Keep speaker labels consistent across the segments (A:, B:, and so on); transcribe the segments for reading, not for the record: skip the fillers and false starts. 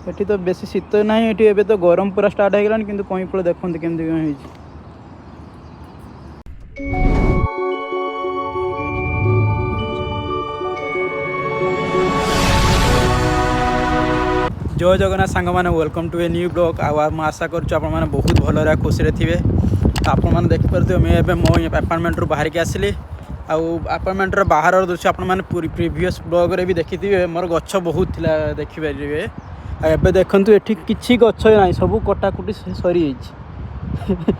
A: एठी तो बेसी शीत नहीं, एठी एबे तो गरम पूरा स्टार्ट हो गलानी किंतु कहीं पड़े देखते केमती कौन होइछि। जय जगन्नाथ सांग मैंने welcome to a new blog. आशा करुँ आप बहुत भल खुशी थे। आपण मैंने देखिपे मुझे मो अपार्टमेंट रू बाहर की आसली। अपार्टमेंटर बाहर दृश्य आपने प्रीवियस ब्लॉग रे भी देखिए मोर गछ बहुत थिला देखिपारे। एबे देखंतु एठी किछि गछ नाही, सब कटाकुटी सरी जाइछि।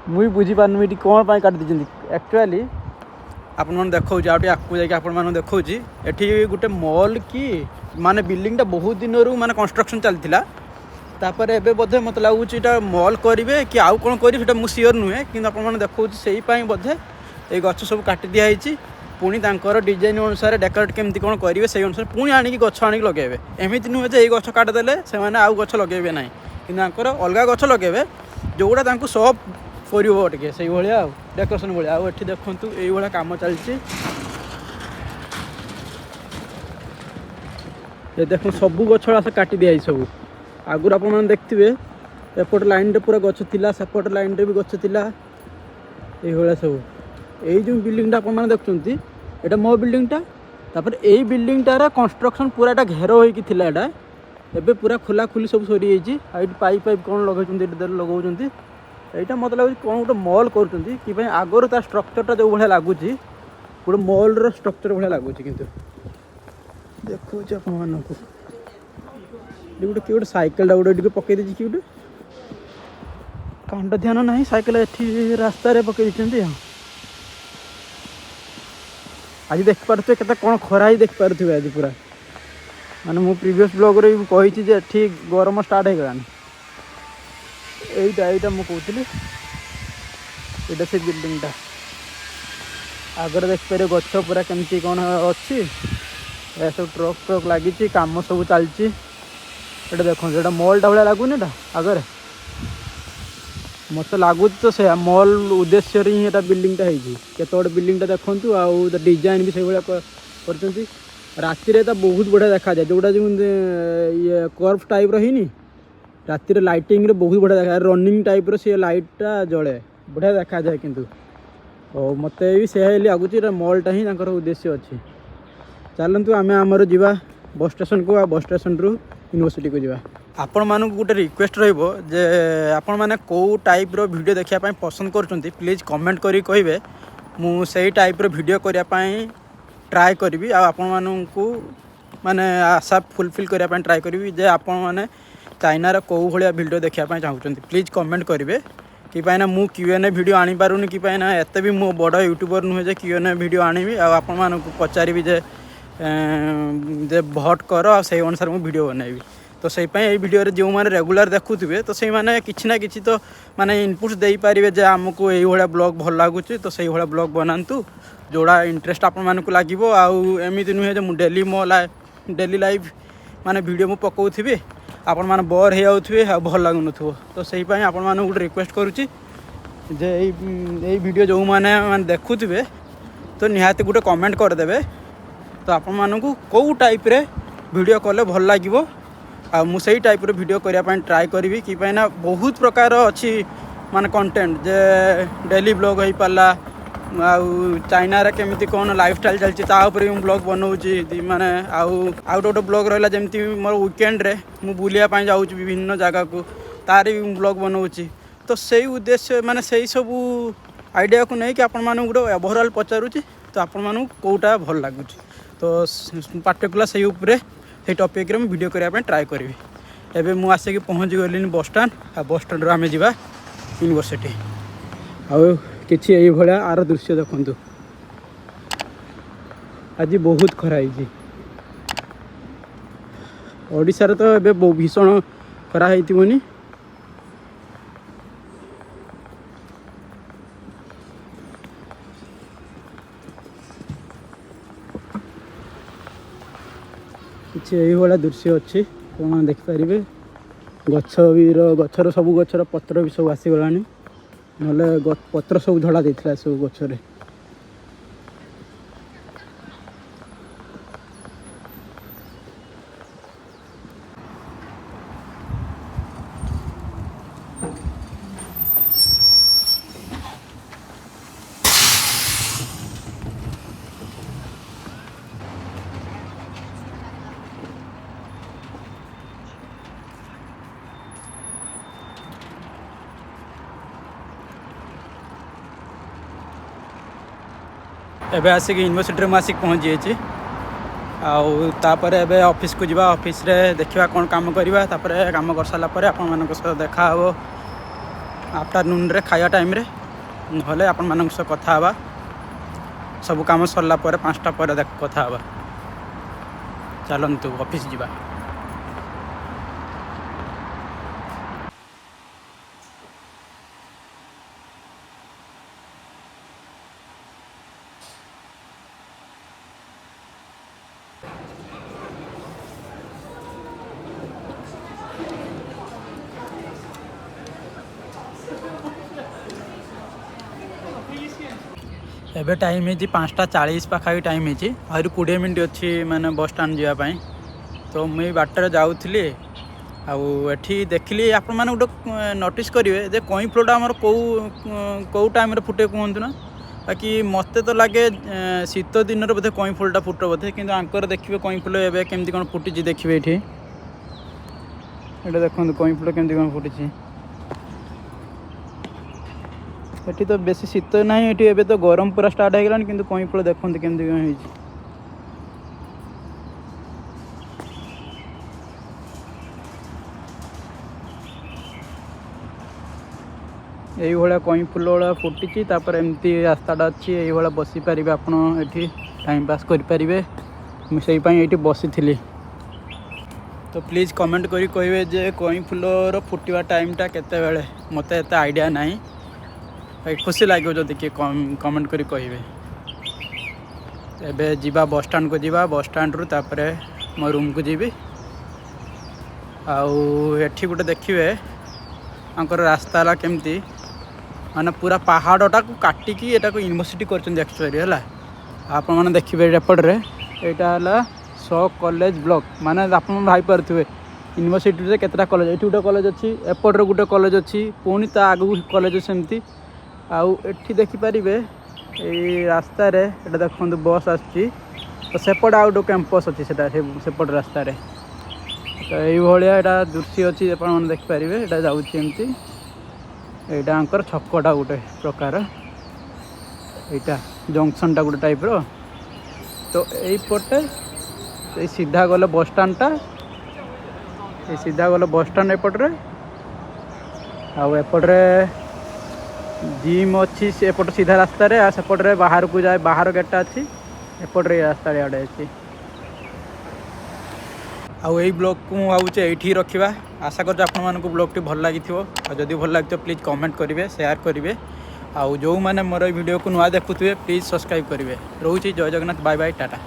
A: मुई बुझी पारनु एठी कोन पाई काट दिजंती। एक्चुअली आपण मन देखौ जाउटी आकु जाके आपण मन देखौ जी एठी गुटे मॉल की माने बिल्डिंग टा बहुत दिन रू माने कंस्ट्रक्शन चलतिला। तापर एबे बोधे मत लागुछि एटा मॉल करिवे कि आउ कोन करि सेटा मु सियोर नुहे, किंतु आपण मन देखौ जी सेही पाई बोधे ए गछ सब काटी दिया होइछि। पुणी तांकर डिजाइन अनुसार डेकोरेट केमती कौन करेंगे से अनुसार पुणी आणिक गछ आणिक लगे। एमती नुहे जे गछ काटिदेले से आउ गछ लगे ना, कि अलग गछ लगे जोड़ा सब कर से भाया डेकोरेशन भाया। आठी देखु ये कम चलती देख सब गछ काटी दिया सब। आगुर आप देखिए एपट लाइन रे पूरा गछ थिला, सेपट लाइन रे भी गछ थिला। ये सब यही जो बिल्डिंगटा आप देखुंत एटा मो बिल्डिंगटा। तापर यही बिल्डिंगटार कंस्ट्रक्शन पूरा घेर होइकिथिला। एटा एबे पूरा खोला खुली सब सरी जाइछि। आइ पाइप पाइप कौन लगाउछन्ती एटा लगाउछन्ती। एटा मत लागुछि कौन गोटे मॉल करूछन्ती कि भाई आगर ता स्ट्रक्चरटा जो भलिया लागुछि गोटे मॉल रो स्ट्रक्चर भलिया लागुछि। किंतु देखुछि आपन मानको गोटे कि गोटे साइकेल टा गोटे पकई देछि कि गोटे कांड ध्यान नाही। साइकेल एठी रास्ता रे पकई दिछन्ती। आज देखिपे के कौन खरा ही देखिपे आज पूरा माने मु प्रीवियस ब्लॉग रे कही जे ठीक गरम स्टार्ट हो गलानी। एटा मु कहूली एटा से बिल्डिंगटा आगर देखिपे गछ पूरा केमती कौन अच्छी। सब ट्रक ट्रक लगी कम सब चलती। देखो एटा मॉलटा भाया लगुनि आगे मत लगुच तो से मॉल उद्देश्य ही एटा बिल्डिंगटा केते गोटे बिल्डिंगटा देखु। आउ डिजाइन भी से कर राति रे बहुत बढ़िया देखा जाए। जोटा जो ये कर्व टाइप रही राति रे लाइटिंग रे बहुत बढ़िया देखा। रनिंग टाइप रो सी लाइटटा जले बढ़िया देखा जाए। किंतु मत भी से लगुच मॉलटा ही उद्देश्य अच्छी। चलतु आम आमर जावा बस स्टेशन को, आ बस स्टेशन रु यूनिवर्सिटी को जावा। आपण मानक गोटे रिक्वेस्ट रहिबो जे आपण माने को टाइप रो वीडियो देखिया पई पसंद करचंती प्लीज कमेंट करी कहिबे। मु सेही टाइप रो वीडियो करिया पई ट्राई करबी। आ आपण मानकू माने आशा फुलफिल करिया पई ट्राई करबी जे आपण माने चाइना रो को भलिया वीडियो देखिया पई चाहउचंती प्लीज कमेंट करिवे। कि पाइना मु Q&A वीडियो आनी पारुनी, कि पाइना एते भी मो बड़ यूट्यूबर नुहे जे Q&A वीडियो आनीबी। आ आपण मानकू पचारिबी जे भोट कर आ से अनुसार मु वीडियो बनैबी। तो से ये वीडियो जो मैंने रेगुलर देखुए तो से मैंने किसी ना किसी तो माने इनपुट्स दे पारे जे आमको ये ब्लॉग भल लगुच तो से ब्लॉग बनातु जोड़ा इंटरेस्ट आपण मानक लगे। आमती नुहे जो डेली मो डेली लाइफ माने वीडियो मु पकाउथि आपण माने बोर हो जाउथि आ भल लागुन। तो से आपण मानक गोटे रिक्वेस्ट करुच्ची जे ये वीडियो जो मैंने देखुए तो निहाती गोटे कमेंट करदे। तो आपण मानक कौ टाइप रे वीडियो कले भल लगे आ मु सही टाइप रो वीडियो करिया पई ट्राई करबी। कि ना बहुत प्रकार अच्छी माने कंटेंट जे डेली ब्लॉग हो पाला आउ चाइना रे केमिति कोन लाइफस्टाइल चलची ता ऊपर मु ब्लॉग बनौची। माने आउ गोटे ब्लॉग रहला जेमति मोर वीकेंड रे मु बुलिया पई जाउची विभिन्न जगह को तार भी ब्लॉग बनौची। तो सही उद्देश्य माने सही सब आइडिया को नहीं कि आपण मानु गोटे ओवरऑल पचारुची तो आपण मानु कोटा भल लागुची। तो पार्टिकुलर सही ऊपर से टॉपिक रे वीडियो करने ट्राई करी। एबे मु आसिक पहुँच गली बस स्टैंड। आ बस स्टैंड रो आमे जिबा यूनिवर्सिटी। आउ किछि एई भलिया आर दृश्य देखंतु। आज बहुत खरा होइछि। ओडिसा रे तो एबे भीषण खरा होइतिबोनी। किछि एई भलिया दृश्य अच्छी कौन देखिपारे। गछर सब गछर पत्र भी सब आसीगलानी ना पत्र सब झड़ा देता सब गछरे। एबे आसिक यूनिवर्सिटी में आसिक पहुँची जाइए आउे एबे ऑफिस को जावा ऑफिस रे देखा कौन काम करवा काम कर सारा पर आपण मान देखा हे आफ्टरनून रे खाया टाइम रे ना आपण मान कथा हवा सब काम सरला 5टा पर कथा हवा चलतु ऑफिस जावा। एबे टाइम है 5:40 पाखापी टाइम है आहरी 20 मिनट अच्छी माने बस स्टाण्ड जावाई तो मुई बाटर जाऊँगी आठी देखिली आपण मैंने गोटे नोटिस करेंगे जे कई फुलटा आमर कौ टाइम फुटे कहतु ना बाकी मत तो लगे शीत दिन बोधे कई फुलटा फुट बोधे कि आंकर देखिए कई फुल एवं केमती कौन फुटी देखिए ये देखो कई फुल केमती कौन फुटी एटी तो बेसी शीत ना ये एबे तो गरम पूरा स्टार्ट हो गलानी किंतु कई फुल देखते केमती कौन होइछि। यही भाया कई फुल भाया फुटी तापर एमती रास्ताटा अच्छी ये बसी पारे आप टाइम पास करें मुझे ये बसी थी तो प्लीज़ कमेंट करी कहे जे कई फुलर फुटवा टाइमटा केते बेले मत एत आइडिया ना खुशी लगे जो किए कमेंट करी कहे एबे जीवा बस स्टाण्ड को जीवा बस स्टाण्ड रु तापरे मो रूम को जीवी आठी गोटे देखिए आंकर रास्ता केमती माने पूरा पहाड़टा को काटिकी एटा को यूनिवर्सिटी करछन एक्चुअली है आप मैंने देखिए एपटे यहाँ सौ कॉलेज ब्लॉक माने आप भाई पारे यूनिवर्सिटी से केतटा कॉलेज ये गोटे कॉलेज अच्छी एपटे गोटे कॉलेज अच्छी पुणी ता आगू कॉलेज सेमती आठी देखिपारे ये रास्तार देखो बस आसपट आ गए कैंपस अच्छी सेपट रास्तार तो यहाँ दृश्य अच्छी आप देखिपारे यहाँ जाऊँगी यहाँ आंकर छकटा गोटे प्रकार यहाँ जंक्शनटा गोटे टाइप रो तो यहीपटे ये सीधा गले बस स्टाण्डटा ये सीधा गले बस स्टाण्ड एपटे आउपटे जिम अच्छी एपट सीधा रास्तार सेपटे बाहर को जाए बाहर गेटा अच्छी एपटे रास्ता आड़े अच्छी आई ब्लॉग को भावुचे ये रखा आशा कर आपको ब्लॉगटी भल लगी जदि भल लगी प्लीज़ कमेंट करेंगे शेयर करेंगे आउ जो मैंने मोर वीडियो को नुआ देखुए प्लीज़ सब्सक्राइब करेंगे रोचे जय जगन्नाथ बाय बाय टाटा।